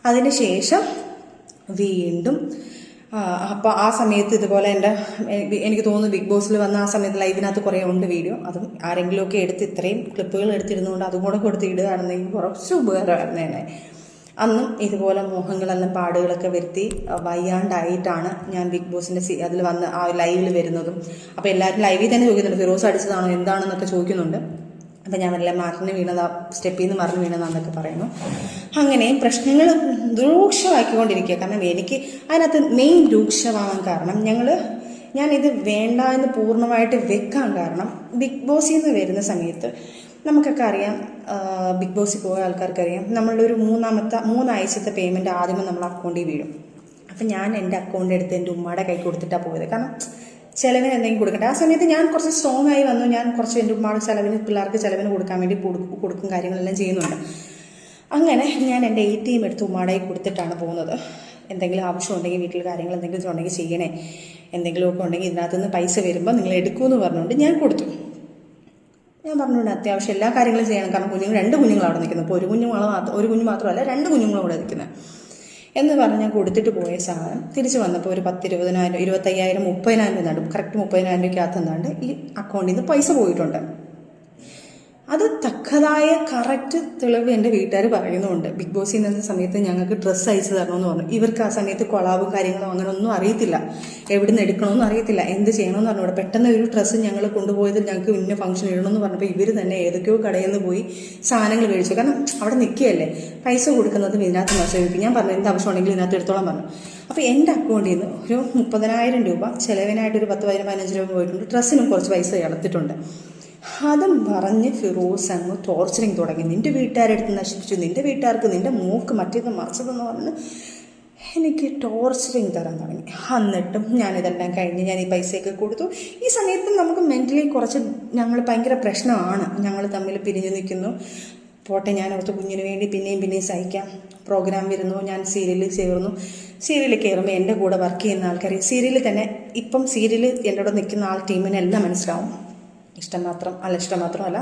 അതിന് ശേഷം വീണ്ടും അപ്പോൾ ആ സമയത്ത് ഇതുപോലെ എനിക്ക് തോന്നുന്നു ബിഗ് ബോസിൽ വന്ന ആ സമയത്ത് ലൈവിനകത്ത് കുറേ ഉണ്ട് വീഡിയോ. അതും ആരെങ്കിലുമൊക്കെ എടുത്ത് ഇത്രയും ക്ലിപ്പുകൾ എടുത്തിരുന്നുകൊണ്ട് അതും കൂടെ കൊടുത്ത് ഇടുകയാണെന്നെങ്കിൽ കുറച്ച് ഉപകാരമായിരുന്നേനെ. അന്നും ഇതുപോലെ മോഹങ്ങളെല്ലാം പാടുകളൊക്കെ വരുത്തി വയ്യാണ്ടായിട്ടാണ് ഞാൻ ബിഗ് ബോസിൻ്റെ അതിൽ വന്ന് ആ ലൈവിൽ വരുന്നതും. അപ്പോൾ എല്ലാവരും ലൈവിൽ തന്നെ ചോദിക്കുന്നുണ്ട് ഫിറോസ് അടിച്ചതാണോ എന്താണെന്നൊക്കെ ചോദിക്കുന്നുണ്ട്. അപ്പം ഞാൻ വല്ല മറിഞ്ഞ് വീണതാ, സ്റ്റെപ്പിൽ നിന്ന് മറിഞ്ഞ് വീണതാന്നൊക്കെ പറയുന്നു. അങ്ങനെ പ്രശ്നങ്ങൾ രൂക്ഷമാക്കിക്കൊണ്ടിരിക്കുക. കാരണം എനിക്ക് അതിനകത്ത് മെയിൻ രൂക്ഷമാകാൻ കാരണം ഞാനിത് വേണ്ട എന്ന് പൂർണ്ണമായിട്ട് വെക്കാൻ കാരണം ബിഗ് ബോസിൽ നിന്ന് വരുന്ന സമയത്ത് നമുക്കൊക്കെ അറിയാം, ബിഗ് ബോസിൽ പോയ ആൾക്കാർക്കറിയാം, നമ്മളൊരു മൂന്നാഴ്ചത്തെ പേയ്മെൻറ്റ് ആദ്യമേ നമ്മൾ അക്കൗണ്ടിൽ വീഴും. അപ്പം ഞാൻ എൻ്റെ അക്കൗണ്ട് എടുത്ത് എൻ്റെ ഉമ്മയുടെ കൈ കൊടുത്തിട്ടാണ് പോയത്. കാരണം ചിലവിന് എന്തെങ്കിലും കൊടുക്കട്ടെ. ആ സമയത്ത് ഞാൻ കുറച്ച് സ്ട്രോങ് ആയി വന്നു. ഞാൻ കുറച്ച് എൻ്റെ ഉമ്മയുടെ ചിലവിന്, പിള്ളേർക്ക് ചിലവിന് കൊടുക്കാൻ വേണ്ടി കൊടുക്കും കാര്യങ്ങളെല്ലാം ചെയ്യുന്നുണ്ട്. അങ്ങനെ ഞാൻ എൻ്റെ ATM എടുത്ത് ഉമ്മയുടെ കൈ കൊടുത്തിട്ടാണ് പോകുന്നത്. എന്തെങ്കിലും ആവശ്യമുണ്ടെങ്കിൽ വീട്ടിൽ കാര്യങ്ങൾ എന്തെങ്കിലും ഉണ്ടെങ്കിൽ ചെയ്യണേ, എന്തെങ്കിലുമൊക്കെ ഉണ്ടെങ്കിൽ ഇതിനകത്തുനിന്ന് പൈസ വരുമ്പോൾ നിങ്ങൾ എടുക്കുമെന്ന് പറഞ്ഞുകൊണ്ട് ഞാൻ കൊടുത്തു. ഞാൻ പറഞ്ഞുകൊണ്ട് അത്യാവശ്യം എല്ലാ കാര്യങ്ങളും ചെയ്യണം. കാരണം രണ്ട് കുഞ്ഞുങ്ങൾ അവിടെ നിൽക്കുന്നു. ഇപ്പോൾ ഒരു കുഞ്ഞ് മാത്രമല്ല 2 കുഞ്ഞുങ്ങളും അവിടെ നിൽക്കുന്നത് എന്ന് പറഞ്ഞ് ഞാൻ കൊടുത്തിട്ട് പോയ സാധനം തിരിച്ച് വന്നപ്പോൾ ഒരു 10,000, 20,000, 25,000, 30,000 എന്നാണ്ട് കറക്റ്റ് 30,000 രൂപയ്ക്കകത്ത് എന്നാണ്ട് ഈ അക്കൗണ്ടിൽ നിന്ന് പൈസ പോയിട്ടുണ്ട്. അത് തക്കതായ കറക്റ്റ് തെളിവ് എൻ്റെ വീട്ടുകാർ പറയുന്നുമുണ്ട്. ബിഗ് ബോസിൽ നിന്ന സമയത്ത് ഞങ്ങൾക്ക് ഡ്രസ്സ് അയച്ചു തരണമെന്ന് പറഞ്ഞു. ഇവർക്ക് ആ സമയത്ത് കൊളാബും കാര്യങ്ങളും അങ്ങനെ ഒന്നും അറിയത്തില്ല, എവിടെ നിന്ന് എടുക്കണമെന്നും അറിയത്തില്ല, എന്ത് ചെയ്യണമെന്ന് പറഞ്ഞു. പെട്ടെന്ന് ഒരു ഡ്രസ്സ് ഞങ്ങൾ കൊണ്ടുപോയത് ഞങ്ങൾക്ക് ഇന്ന ഫംഗ്ഷൻ ഇടണമെന്ന് പറഞ്ഞപ്പോൾ ഇവർ തന്നെ ഏതൊക്കെയോ കടയിൽ നിന്ന് പോയി സാധനങ്ങൾ മേടിച്ചു. കാരണം അവിടെ നിൽക്കുകയല്ലേ, പൈസ കൊടുക്കുന്നത് ഇതിനകത്ത് മത്സരിക്കും. ഞാൻ പറഞ്ഞു എന്ത് ആവശ്യമുണ്ടെങ്കിലും ഇതിനകത്ത് എടുത്തോളം പറഞ്ഞു. അപ്പോൾ എൻ്റെ അക്കൗണ്ടിൽ നിന്ന് ഒരു 30,000 രൂപ ചിലവിനായിട്ട് ഒരു 10,000, 15 രൂപ പോയിട്ടുണ്ട്. ഡ്രസ്സിനും കുറച്ച് പൈസ എടുത്തിട്ടുണ്ട്. അതും പറഞ്ഞ് ഫിറോസ് അങ്ങ് ടോർച്ചറിങ് തുടങ്ങി. നിൻ്റെ വീട്ടുകാരെടുത്ത് നശിപ്പിച്ചു, നിൻ്റെ വീട്ടുകാർക്ക്, നിൻ്റെ മൂക്ക് മറ്റേത് മറിച്ചതെന്ന് പറഞ്ഞ് എനിക്ക് ടോർച്ചറിങ് തരാൻ തുടങ്ങി. എന്നിട്ടും ഞാനിതെല്ലാം കഴിഞ്ഞ് ഞാൻ ഈ പൈസയൊക്കെ കൊടുത്തു. ഈ സമയത്തും നമുക്ക് മെൻ്റലി കുറച്ച് ഞങ്ങൾ ഭയങ്കര പ്രശ്നമാണ്. ഞങ്ങൾ തമ്മിൽ പിരിഞ്ഞു നിൽക്കുന്നു. പോട്ടെ, ഞാൻ അവിടുത്തെ കുഞ്ഞിന് വേണ്ടി പിന്നെയും സഹിക്കാം. പ്രോഗ്രാം വരുന്നു, ഞാൻ സീരിയലിൽ ചേർന്നു. സീരിയലിൽ കയറുമ്പോൾ എൻ്റെ കൂടെ വർക്ക് ചെയ്യുന്ന ആൾക്കാർ സീരിയലിൽ തന്നെ ഇപ്പം സീരിയലിൽ എൻ്റെ കൂടെ നിൽക്കുന്ന ടീമിനെല്ലാം മനസ്സിലാവും. ഇഷ്ടം മാത്രമല്ല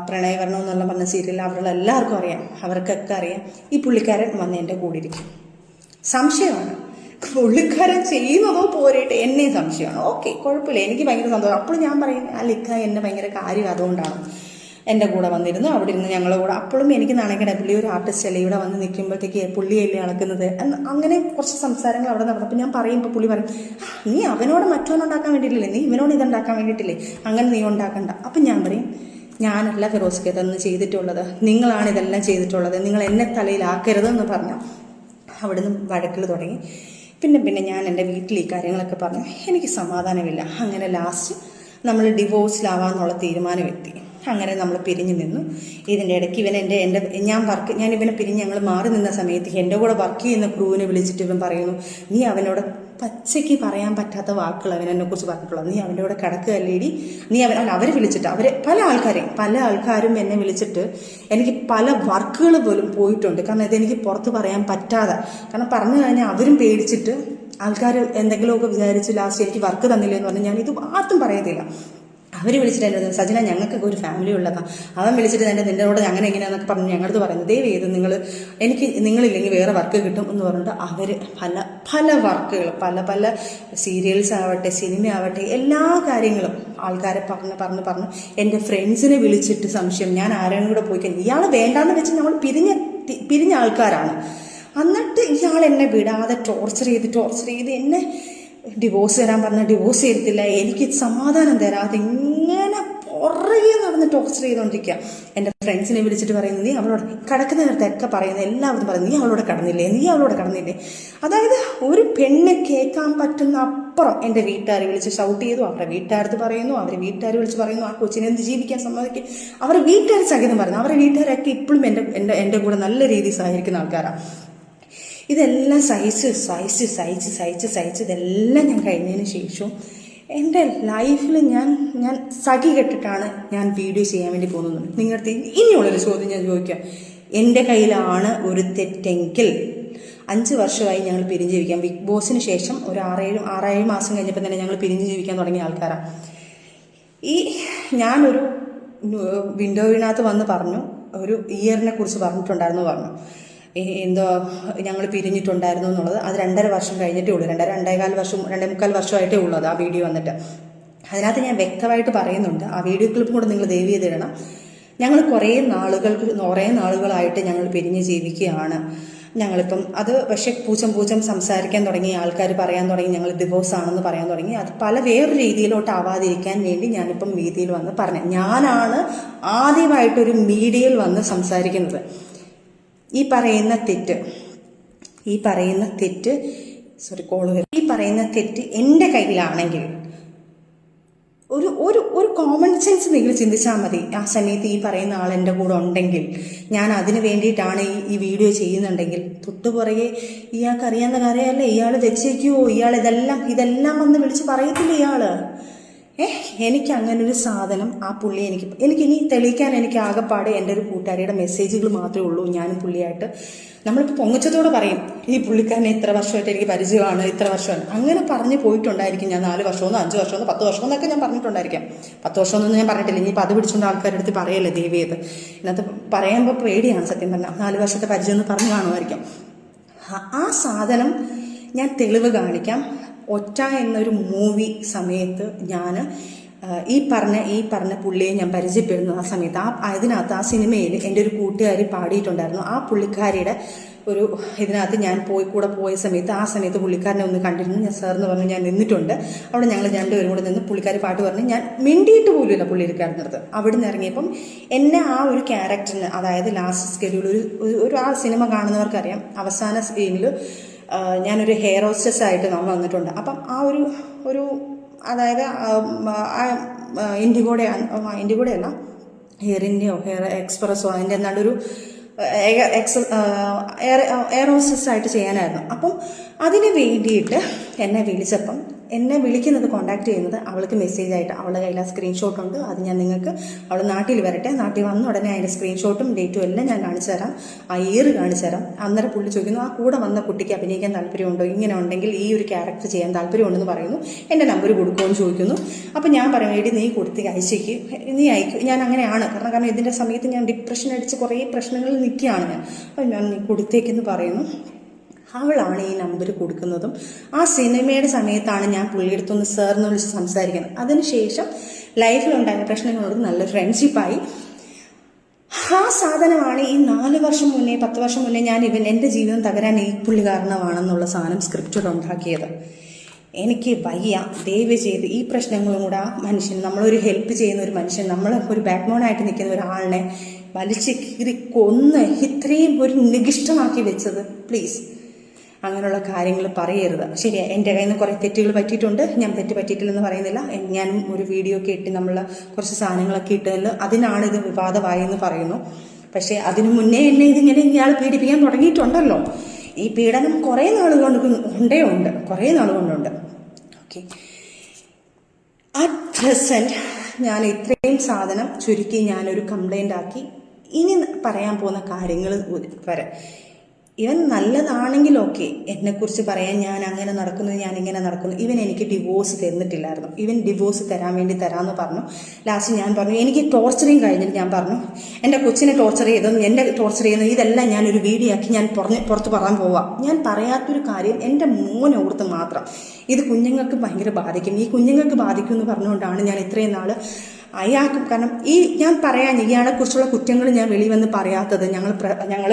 പ്രണയവർണ്ണം എന്നുള്ള പറഞ്ഞ സീരിയൽ അവരുടെ എല്ലാവർക്കും അറിയാം, അവർക്കൊക്കെ അറിയാം. ഈ പുള്ളിക്കാരൻ വന്ന് എൻ്റെ കൂടെ ഇരിക്കും. സംശയമാണ് പുള്ളിക്കാരൻ ചെയ്യുന്നതോ പോരട്ടെ, എന്നെ സംശയമാണ്. ഓക്കെ, കുഴപ്പമില്ല, എനിക്ക് ഭയങ്കര സന്തോഷം. അപ്പോൾ ഞാൻ പറയും ലിക്ക എന്നെ ഭയങ്കര കാര്യം അതുകൊണ്ടാണ് എൻ്റെ കൂടെ വന്നിരുന്നു. അവിടെ ഇരുന്ന് ഞങ്ങളുടെ കൂടെ അപ്പോഴും എനിക്ക് നാണക്കേടാ. പുള്ളി ഒരു ആർട്ടിസ്റ്റ് അല്ലേ, ഇവിടെ വന്ന് നിൽക്കുമ്പോഴത്തേക്ക് പുള്ളിയല്ലേ അളക്കുന്നത്. അങ്ങനെ കുറച്ച് സംസാരങ്ങൾ അവിടെ നടന്നപ്പോൾ ഞാൻ പറയുമ്പോൾ പുള്ളി പറയും, നീ അവനോട് മറ്റോനുണ്ടാക്കാൻ വേണ്ടിയിട്ടില്ലേ, നീ ഇവനോട് ഇതുണ്ടാക്കാൻ വേണ്ടിയിട്ടില്ലേ, അങ്ങനെ നീ ഉണ്ടാക്കണ്ട. അപ്പം ഞാൻ പറയും, ഞാനല്ല ഫിറോസ്ക്ക് ഇതൊന്നും ചെയ്തിട്ടുള്ളത്, നിങ്ങളാണ് ഇതെല്ലാം ചെയ്തിട്ടുള്ളത്, നിങ്ങൾ എന്നെ തലയിലാക്കരുതെന്ന് പറഞ്ഞു അവിടുന്ന് വഴക്കിൽ തുടങ്ങി. പിന്നെ ഞാൻ എൻ്റെ വീട്ടിൽ ഈ കാര്യങ്ങളൊക്കെ പറഞ്ഞു. എനിക്ക് സമാധാനമില്ല. അങ്ങനെ ലാസ്റ്റ് നമ്മൾ ഡിവോഴ്സിലാവാന്നുള്ള തീരുമാനമെത്തി. അങ്ങനെ നമ്മൾ പിരിഞ്ഞു നിന്നു. ഇതിൻ്റെ ഇടയ്ക്ക് ഞാൻ ഇവനെ പിരിഞ്ഞ് ഞങ്ങൾ മാറി നിന്ന സമയത്ത് എൻ്റെ കൂടെ വർക്ക് ചെയ്യുന്ന ക്രൂവിനെ വിളിച്ചിട്ട് ഇവൻ പറയുന്നു, നീ അവനോട് പച്ചയ്ക്ക് പറയാൻ പറ്റാത്ത വാക്കുകൾ അവനെക്കുറിച്ച് പറഞ്ഞിട്ടുള്ളത്, നീ അവൻ്റെ കൂടെ കിടക്കുകയല്ലേടി, നീ അവരെ വിളിച്ചിട്ട് പല ആൾക്കാരും എന്നെ വിളിച്ചിട്ട് എനിക്ക് പല വർക്കുകൾ പോലും പോയിട്ടുണ്ട്. കാരണം ഇതെനിക്ക് പുറത്ത് പറയാൻ പറ്റാതെ, കാരണം പറഞ്ഞു കഴിഞ്ഞാൽ അവരും പേടിച്ചിട്ട് ആൾക്കാർ എന്തെങ്കിലുമൊക്കെ വിചാരിച്ച് ലാസ്റ്റ് എനിക്ക് വർക്ക് തന്നില്ല എന്ന് പറഞ്ഞാൽ ഞാൻ ഇത് ആർക്കും പറയത്തില്ല. അവർ വിളിച്ചിട്ട് എൻ്റെ സജന ഞങ്ങൾക്കൊക്കെ ഒരു ഫാമിലി ഉള്ളതാണ്, അവൻ വിളിച്ചിട്ട് നിന്നോട് അങ്ങനെ എങ്ങനെയാണെന്നൊക്കെ പറഞ്ഞ് ഞങ്ങളത് പറയുന്നത്, ദയവ് ചെയ്ത് നിങ്ങളില്ലെങ്കിൽ വേറെ വർക്ക് കിട്ടും എന്ന് പറഞ്ഞിട്ട് അവർ പല വർക്കുകൾ പല സീരിയൽസ് ആവട്ടെ, സിനിമ ആവട്ടെ, എല്ലാ കാര്യങ്ങളും ആൾക്കാരെ പറഞ്ഞ് എൻ്റെ ഫ്രണ്ട്സിനെ വിളിച്ചിട്ട് സംശയം, ഞാൻ ആരെയും കൂടെ പോയി കഴിഞ്ഞാൽ ഇയാൾ വേണ്ടാന്ന് വെച്ച് നമ്മൾ പിരിഞ്ഞ ആൾക്കാരാണ്. എന്നിട്ട് ഇയാൾ എന്നെ വിടാതെ ടോർച്ചർ ചെയ്ത് എന്നെ ഡിവോഴ്സ് തരാൻ പറഞ്ഞാൽ ഡിവോഴ്സ് ചെയ്തിട്ടില്ല, എനിക്ക് സമാധാനം തരാതെ ഇങ്ങനെ പുറകെ നടന്ന് ടോർച്ചർ ചെയ്തുകൊണ്ടിരിക്കുക. എൻ്റെ ഫ്രണ്ട്സിനെ വിളിച്ചിട്ട് പറയുന്നത്, നീ അവളോട് കിടക്കുന്ന നേരത്തൊക്കെ പറയുന്നത് എല്ലാവരും പറയുന്നത്, നീ അവളോട് കടന്നില്ലേ. അതായത് ഒരു പെണ്ണ് കേൾക്കാൻ പറ്റുന്ന അപ്പുറം എൻ്റെ വീട്ടുകാർ വിളിച്ച് ഷൗട്ട് ചെയ്തു, അവരുടെ വീട്ടുകാരത്ത് പറയുന്നു, അവർ വീട്ടുകാർ വിളിച്ച് പറയുന്നു, ആ കൊച്ചിനെ എന്ത് ജീവിക്കാൻ സമ്മതിക്കും, അവരുടെ വീട്ടുകാർ സഹിതം പറയുന്നു. അവരുടെ വീട്ടുകാരൊക്കെ ഇപ്പോഴും എൻ്റെ കൂടെ നല്ല രീതിയിൽ സഹകരിക്കുന്ന ആൾക്കാരാണ്. ഇതെല്ലാം സഹിച്ച് ഇതെല്ലാം ഞാൻ കഴിഞ്ഞതിന് ശേഷം എൻ്റെ ലൈഫിൽ ഞാൻ സഖി കെട്ടിട്ടാണ് ഞാൻ വീഡിയോ ചെയ്യാൻ വേണ്ടി പോകുന്നത്. നിങ്ങളുടെ ഇനിയുള്ളൊരു ചോദ്യം ഞാൻ ചോദിക്കാം, എൻ്റെ കയ്യിലാണ് ഒരു തെറ്റെങ്കിൽ 5 വർഷമായി ഞങ്ങൾ പിരിഞ്ഞ് ജീവിക്കാം. ബിഗ് ബോസിന് ശേഷം ഒരു 6-7 മാസം കഴിഞ്ഞപ്പോൾ തന്നെ ഞങ്ങൾ പിരിഞ്ഞ് ജീവിക്കാൻ തുടങ്ങിയ ആൾക്കാരാണ്. ഞാനൊരു വിൻഡോവിനകത്ത് വന്ന് പറഞ്ഞു, ഒരു ഇയറിനെ കുറിച്ച് പറഞ്ഞു. എന്തോ ഞങ്ങൾ പിരിഞ്ഞിട്ടുണ്ടായിരുന്നു എന്നുള്ളത്. അത് 2.5 വർഷം കഴിഞ്ഞിട്ടേ ഉള്ളൂ, 2.5 വർഷമായിട്ടേ ഉള്ളൂ അത് ആ വീഡിയോ വന്നിട്ട്. അതിനകത്ത് ഞാൻ വ്യക്തമായിട്ട് പറയുന്നുണ്ട്, ആ വീഡിയോ ക്ലിപ്പും കൂടെ നിങ്ങൾ ദയവ് ചെയ്തിടണം. ഞങ്ങൾ കുറേ നാളുകളായിട്ട് ഞങ്ങൾ പിരിഞ്ഞ് ജീവിക്കുകയാണ്. ഞങ്ങളിപ്പം അത് പക്ഷേ പൂച്ചം സംസാരിക്കാൻ തുടങ്ങി, ആൾക്കാർ പറയാൻ തുടങ്ങി ഞങ്ങൾ ഡിവോഴ്സ് ആണെന്ന് പറയാൻ തുടങ്ങി. അത് വേറൊരു രീതിയിലോട്ട് ആവാതിരിക്കാൻ വേണ്ടി ഞാനിപ്പം മീഡിയയിൽ വന്ന് പറഞ്ഞു. ഞാനാണ് ആദ്യമായിട്ടൊരു മീഡിയയിൽ വന്ന് സംസാരിക്കുന്നത്. ഈ പറയുന്ന തെറ്റ് എൻ്റെ കയ്യിലാണെങ്കിൽ ഒരു കോമൺ സെൻസ് നിങ്ങൾ ചിന്തിച്ചാൽ മതി. ആ സമയത്ത് ഈ പറയുന്ന ആൾ എൻ്റെ കൂടെ ഉണ്ടെങ്കിൽ, ഞാൻ അതിന് വേണ്ടിയിട്ടാണ് ഈ വീഡിയോ ചെയ്യുന്നുണ്ടെങ്കിൽ, തൊട്ടുപുറകെ ഇയാൾക്ക് അറിയാവുന്ന കാര്യമല്ലേ, ഇയാൾ വെച്ചേക്കുമോ, ഇയാൾ ഇതെല്ലാം വന്ന് വിളിച്ച് പറയത്തില്ല ഇയാൾ. എനിക്ക് അങ്ങനെ ഒരു സാധനം ആ പുള്ളി എനിക്കിനി തെളിയിക്കാൻ എനിക്ക് ആകെപ്പാട് എൻ്റെ ഒരു കൂട്ടുകാരിയുടെ മെസ്സേജുകൾ മാത്രമേ ഉള്ളൂ. ഞാനും പുള്ളിയായിട്ട് നമ്മളിപ്പോൾ പൊങ്ങച്ചത്തോടെ പറയും, ഈ പുള്ളിക്കാരനെ ഇത്ര വർഷമായിട്ട് എനിക്ക് പരിചയമാണ്, ഇത്ര വർഷമാണ്, അങ്ങനെ പറഞ്ഞ് പോയിട്ടുണ്ടായിരിക്കും. ഞാൻ 4 വർഷമോ 5 വർഷമോ 10 വർഷമോ എന്നൊക്കെ ഞാൻ പറഞ്ഞിട്ടുണ്ടായിരിക്കാം. 10 വർഷമൊന്നും ഞാൻ പറഞ്ഞിട്ടില്ല. ഇനിയിപ്പോൾ അത് പിടിച്ചുകൊണ്ട് ആൾക്കാരുടെ അടുത്ത് പറയല്ലേ ദേവിയത്. ഇതിനകത്ത് പറയുമ്പോൾ പേടിയാണ് സത്യം പറഞ്ഞാൽ. 4 വർഷത്തെ പരിചയം എന്ന് പറഞ്ഞു കാണുമായിരിക്കും. ആ സാധനം ഞാൻ തെളിവ് കാണിക്കാം. ഒറ്റ എന്നൊരു മൂവി സമയത്ത് ഞാൻ ഈ പറഞ്ഞ പുള്ളിയെ ഞാൻ പരിചയപ്പെടുന്നു. ആ സമയത്ത് അതിനകത്ത് ആ സിനിമയിൽ എൻ്റെ ഒരു കൂട്ടുകാരി പാടിയിട്ടുണ്ടായിരുന്നു. ആ പുള്ളിക്കാരിയുടെ ഒരു ഇതിനകത്ത് ഞാൻ കൂടെ പോയ സമയത്ത് ആ സമയത്ത് പുള്ളിക്കാരനെ ഒന്ന് കണ്ടിരുന്നു. ഞാൻ സാറെന്ന് പറഞ്ഞു ഞാൻ നിന്നിട്ടുണ്ട്. അവിടെ ഞങ്ങൾ 2 പേരും കൂടെ നിന്ന് പുള്ളിക്കാരി പാട്ട് പറഞ്ഞ് ഞാൻ മിണ്ടിയിട്ട് പോലുമില്ല പുള്ളിക്കാരനടുത്ത്. അവിടെ നിന്ന് ഇറങ്ങിയപ്പം എന്നെ ആ ഒരു ക്യാരക്ടറിന്, അതായത് ലാസ്റ്റ് സ്കെഡ്യൂൾ ഒരു ആ സിനിമ കാണുന്നവർക്കറിയാം, അവസാന സ്ക്രീനിൽ ഞാനൊരു ഹെയർ ഹോസ്റ്റസ് ആയിട്ട് നമ്മൾ വന്നിട്ടുണ്ട്. അപ്പം ആ ഒരു അതായത് ഇൻഡിഗോടെ അല്ല, ഹെയർ ഇന്ത്യയോ ഹെയർ എക്സ്പ്രസ്സോ അതിൻ്റെ എന്താണ്ടൊരു എയർ ഹോസ്റ്റസ് ആയിട്ട് ചെയ്യാനായിരുന്നു. അപ്പം അതിന് വേണ്ടിയിട്ട് എന്നെ വിളിച്ചപ്പം എന്നെ വിളിക്കുന്നത്, കോൺടാക്ട് ചെയ്യുന്നത് അവൾക്ക് മെസ്സേജായിട്ട്, അവളുടെ കയ്യിൽ ആ സ്ക്രീൻഷോട്ട് ഉണ്ട്. അത് ഞാൻ നിങ്ങൾക്ക്, അവൾ നാട്ടിൽ വരട്ടെ, നാട്ടിൽ വന്ന ഉടനെ അതിൻ്റെ സ്ക്രീൻഷോട്ടും ഡേറ്റും എല്ലാം ഞാൻ കാണിച്ചു തരാം, ആ ഇയർ കാണിച്ചു തരാം. അന്നേരം പുള്ളി ചോദിക്കുന്നു, ആ കൂടെ വന്ന കുട്ടിക്ക് അഭിനയിക്കാൻ താല്പര്യമുണ്ടോ, ഇങ്ങനെ ഉണ്ടെങ്കിൽ ഈ ഒരു ക്യാരക്ടർ ചെയ്യാൻ താല്പര്യമുണ്ടെന്ന് പറയുന്നു. എൻ്റെ നമ്പർ കൊടുക്കുമെന്ന് ചോദിക്കുന്നു. അപ്പം ഞാൻ പറയും, എടി നീ കൊടുത്ത് അയച്ചേക്ക്, നീ അയക്കും. ഞാൻ അങ്ങനെയാണ്, കാരണം ഇതിൻ്റെ സമയത്ത് ഞാൻ ഡിപ്രഷൻ അടിച്ച് കുറേ പ്രശ്നങ്ങളിൽ നിൽക്കുകയാണ് ഞാൻ. അപ്പം ഞാൻ നീ കൊടുത്തേക്കെന്ന് പറയുന്നു. അവളാണ് ഈ നമ്പർ കൊടുക്കുന്നതും. ആ സിനിമയുടെ സമയത്താണ് ഞാൻ പുള്ളിയെടുത്തൊന്ന് സാറിന് വിളിച്ച് സംസാരിക്കുന്നത്. അതിനുശേഷം ലൈഫിലുണ്ടായ പ്രശ്നങ്ങളോട് നല്ല ഫ്രണ്ട്ഷിപ്പായി. ആ സാധനമാണ് ഈ 4 വർഷം മുന്നേ 10 വർഷം മുന്നേ ഞാൻ എൻ്റെ ജീവിതം തകരാൻ ഈ പുള്ളി കാരണമാണെന്നുള്ള സാധനം സ്ക്രിപ്റ്റഡ് ഉണ്ടാക്കിയത്. എനിക്ക് വയ്യ, ദയവ് ചെയ്ത് ഈ പ്രശ്നങ്ങളും കൂടെ ആ മനുഷ്യൻ, നമ്മളൊരു ഹെൽപ്പ് ചെയ്യുന്ന ഒരു മനുഷ്യൻ, നമ്മൾ ഒരു ബാക്ക് ബോണായിട്ട് നിൽക്കുന്ന ഒരാളിനെ വലിച്ച് കീറി കൊന്ന് ഇത്രയും ഒരു നികിഷ്ടമാക്കി വെച്ചത്, പ്ലീസ് അങ്ങനെയുള്ള കാര്യങ്ങൾ പറയരുത്. ശരിയാ, എൻ്റെ കയ്യിൽ നിന്ന് കുറേ തെറ്റുകൾ പറ്റിയിട്ടുണ്ട്. ഞാൻ തെറ്റ് പറ്റിയിട്ടില്ലെന്ന് പറയുന്നില്ല. ഞാനും ഒരു വീഡിയോ ഒക്കെ ഇട്ട് നമ്മൾ കുറച്ച് സാധനങ്ങളൊക്കെ ഇട്ടതിൽ അതിനാണ് ഇത് വിവാദമായെന്ന് പറയുന്നു. പക്ഷേ അതിനു മുന്നേ എന്നെ ഇതിങ്ങനെ ഇയാൾ പീഡിപ്പിക്കാൻ തുടങ്ങിയിട്ടുണ്ടല്ലോ. ഈ പീഡനം കുറേ നാൾ കൊണ്ടുണ്ട്. ഓക്കെ, അറ്റ് പ്രസൻറ്റ് ഞാൻ ഇത്രയും സാധനം ചുരുക്കി ഞാനൊരു കംപ്ലൈൻ്റ് ആക്കി. ഇനി പറയാൻ പോകുന്ന കാര്യങ്ങൾ വരെ ഇവൻ നല്ലതാണെങ്കിൽ ഓക്കെ, എന്നെക്കുറിച്ച് പറയാൻ ഞാൻ അങ്ങനെ നടക്കുന്നു, ഞാൻ ഇങ്ങനെ നടക്കുന്നു. ഇവൻ എനിക്ക് ഡിവോഴ്സ് തന്നിട്ടില്ലായിരുന്നു. ഇവൻ ഡിവോഴ്സ് തരാമെന്ന് പറഞ്ഞു. ലാസ്റ്റ് ഞാൻ പറഞ്ഞു, എനിക്ക് ടോർച്ചറിങ് കഴിഞ്ഞിട്ട് ഞാൻ പറഞ്ഞു, എൻ്റെ കൊച്ചിനെ ടോർച്ചർ ചെയ്തതും എൻ്റെ ടോർച്ചർ ചെയ്യുന്നത് ഇതെല്ലാം ഞാനൊരു വീഡിയോ ആക്കി ഞാൻ പുറത്ത് പറയാൻ പോവാം. ഞാൻ പറയാത്തൊരു കാര്യം എൻ്റെ മോനെ ഓർത്ത് മാത്രം. ഇത് കുഞ്ഞുങ്ങൾക്ക് ഭയങ്കര ബാധിക്കും, ഈ കുഞ്ഞുങ്ങൾക്ക് ബാധിക്കും എന്ന് പറഞ്ഞുകൊണ്ടാണ് ഞാൻ ഇത്രയും നാൾ അയാൾക്ക്, കാരണം ഇയാളെക്കുറിച്ചുള്ള കുറ്റങ്ങൾ ഞാൻ വെളിവന്ന് പറയാത്തത്, ഞങ്ങൾ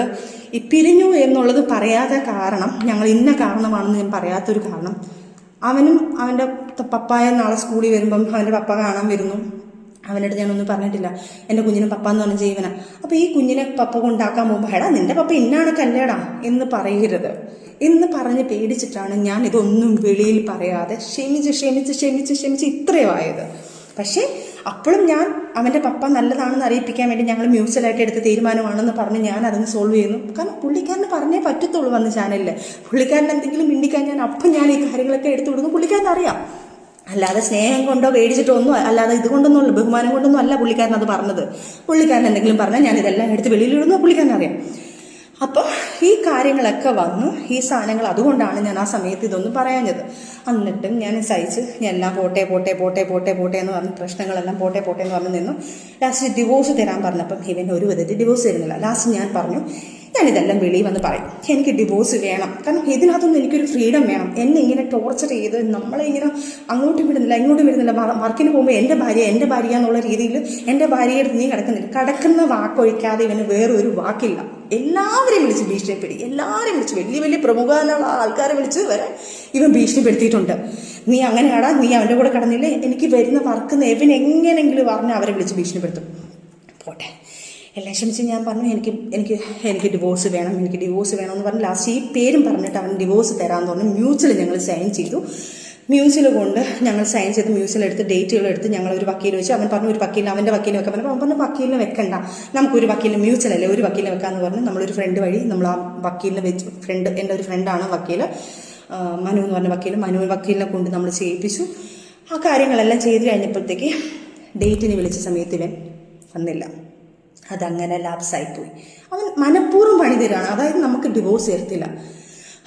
ഈ പിരിഞ്ഞു എന്നുള്ളത് പറയാത്ത കാരണം, ഞങ്ങൾ ഇന്ന കാരണമാണെന്ന് ഞാൻ പറയാത്തൊരു കാരണം, അവനും അവൻ്റെ പപ്പായ നാളെ സ്കൂളിൽ വരുമ്പം അവൻ്റെ പപ്പ കാണാൻ വരുന്നു. അവനോട് ഞാനൊന്നും പറഞ്ഞിട്ടില്ല, എൻ്റെ കുഞ്ഞിന് പപ്പ എന്ന് പറഞ്ഞ ജീവനാ. അപ്പോൾ ഈ കുഞ്ഞിനെ പപ്പ കൊണ്ടാക്കാൻ പോകുമ്പോൾ, എടാ നിൻ്റെ പപ്പ ഇന്നാണ് കല്ലേടാ എന്ന് പറയരുത് എന്ന് പറഞ്ഞ് പേടിച്ചിട്ടാണ് ഞാൻ ഇതൊന്നും വെളിയിൽ പറയാതെ ക്ഷമിച്ച് ഇത്രയുമായത്. പക്ഷേ അപ്പോഴും ഞാൻ അവൻ്റെ പപ്പ നല്ലതാണെന്ന് അറിയിപ്പിക്കാൻ വേണ്ടി ഞങ്ങൾ മ്യൂച്വലായിട്ട് എടുത്ത തീരുമാനമാണെന്ന് പറഞ്ഞ് ഞാൻ അതിന് സോൾവ് ചെയ്യുന്നു. കാരണം പുള്ളിക്കാരന് പറഞ്ഞേ പറ്റത്തുള്ളൂ വന്ന് ചാനലിൽ. പുള്ളിക്കാരൻ എന്തെങ്കിലും മിണ്ടിക്കാൻ ഞാൻ ഈ കാര്യങ്ങളൊക്കെ എടുത്തു കൊടുക്കും. പുള്ളിക്കാരൻ അറിയാം, അല്ലാതെ സ്നേഹം കൊണ്ടോ പേടിച്ചിട്ടോ ഒന്നും, അല്ലാതെ ഇതുകൊണ്ടൊന്നും ബഹുമാനം കൊണ്ടൊന്നും അല്ല പുള്ളിക്കാരൻ അത് പറഞ്ഞത്. പുള്ളിക്കാരൻ എന്തെങ്കിലും പറഞ്ഞാൽ ഞാൻ ഇതെല്ലാം എടുത്ത് വെളിയിലിടുന്നു, പുള്ളിക്കാരൻ അറിയാം. അപ്പോൾ ഈ കാര്യങ്ങളൊക്കെ വന്നു, ഈ സാധനങ്ങൾ, അതുകൊണ്ടാണ് ഞാൻ ആ സമയത്ത് ഇതൊന്നും പറയാഞ്ഞത്. എന്നിട്ടും ഞാൻ സഹിച്ച് ഞാൻ എല്ലാം പോട്ടെ എന്ന് പറഞ്ഞ് പ്രശ്നങ്ങളെല്ലാം പോട്ടെ എന്ന് പറഞ്ഞ് നിന്നു. ലാസ്റ്റ് ഡിവോഴ്സ് തരാൻ പറഞ്ഞപ്പം ഇവൻ ഒരു വിധത്തിൽ ഡിവോഴ്സ് തരുന്നില്ല. ലാസ്റ്റ് ഞാൻ പറഞ്ഞു, ഞാനിതെല്ലാം വെളിയിൽ വന്ന് പറയും, എനിക്ക് ഡിവോഴ്സ് വേണം. കാരണം ഇതിനകത്തൊന്നും എനിക്കൊരു ഫ്രീഡം വേണം. എന്നെ ഇങ്ങനെ ടോർച്ചർ ചെയ്ത് നമ്മളെ ഇങ്ങനെ അങ്ങോട്ടും വിടുന്നില്ല ഇങ്ങോട്ടും വിടുന്നില്ല. വർക്കിന് പോകുമ്പോൾ എൻ്റെ ഭാര്യ എന്നുള്ള രീതിയിൽ എൻ്റെ ഭാര്യയുടെ നീ കിടക്കുന്നില്ല. കിടക്കുന്ന വാക്കൊഴിക്കാതെ ഇവന് വേറൊരു വാക്കില്ല. എല്ലാവരെയും വിളിച്ച് ഭീഷണിപ്പെടുത്തി, എല്ലാവരെയും വിളിച്ച് വലിയ വലിയ പ്രമുഖനുള്ള ആൾക്കാരെ വിളിച്ച് വരെ ഇവൻ ഭീഷണിപ്പെടുത്തിയിട്ടുണ്ട്. നീ അങ്ങനെയാടാ, നീ അവൻ്റെ കൂടെ കിടന്നില്ലേ, എനിക്ക് വരുന്ന വർക്കുന്ന ഇവൻ എങ്ങനെയെങ്കിലും പറഞ്ഞ് അവരെ വിളിച്ച് ഭീഷണിപ്പെടുത്തും. പോട്ടെ, എല്ലാം ക്ഷമിച്ച് ഞാൻ പറഞ്ഞു എനിക്ക് ഡിവോഴ്സ് വേണം, എനിക്ക് ഡിവോഴ്സ് വേണമെന്ന് പറഞ്ഞ് ലാസ്റ്റ് ഈ പേരും പറഞ്ഞിട്ട് അവൻ ഡിവോഴ്സ് തരാമെന്ന് പറഞ്ഞു. മ്യൂച്വൽ ഞങ്ങൾ സൈൻ ചെയ്തു. മ്യൂച്വൽ കൊണ്ട് ഞങ്ങൾ സൈൻ ചെയ്ത് മ്യൂച്വലെടുത്ത് ഡേറ്റുകളെടുത്ത് ഞങ്ങളൊരു വക്കീൽ വെച്ച്. അവൻ പറഞ്ഞു ഒരു വക്കീലിന് അവൻ്റെ വക്കീലിനെ വെക്കാൻ പറഞ്ഞു. അവൻ പറഞ്ഞു വക്കീലിനെ വെക്കണ്ട, നമുക്കൊരു വക്കീലിന് മ്യൂച്വലല്ലേ ഒരു വക്കീലിനെ വെക്കാമെന്ന് പറഞ്ഞ് നമ്മളൊരു ഫ്രണ്ട് വഴി നമ്മൾ ആ വക്കീലിനെ വെച്ച്, എൻ്റെ ഒരു ഫ്രണ്ടാണ് വക്കീൽ, മനു എന്ന് പറഞ്ഞ വക്കീൽ, വക്കീലിനെ കൊണ്ട് നമ്മൾ ചെയ്യിപ്പിച്ചു. ആ കാര്യങ്ങളെല്ലാം ചെയ്ത് കഴിഞ്ഞപ്പോഴത്തേക്ക് ഡേറ്റിന് വിളിച്ച സമയത്ത് ഇവൻ വന്നില്ല. അതങ്ങനെ ലാപ്സായിപ്പോയി. അവൻ മനഃപൂർവ്വം പണി തരാണ്, അതായത് നമുക്ക് ഡിവോഴ്സ് തരത്തില്ല.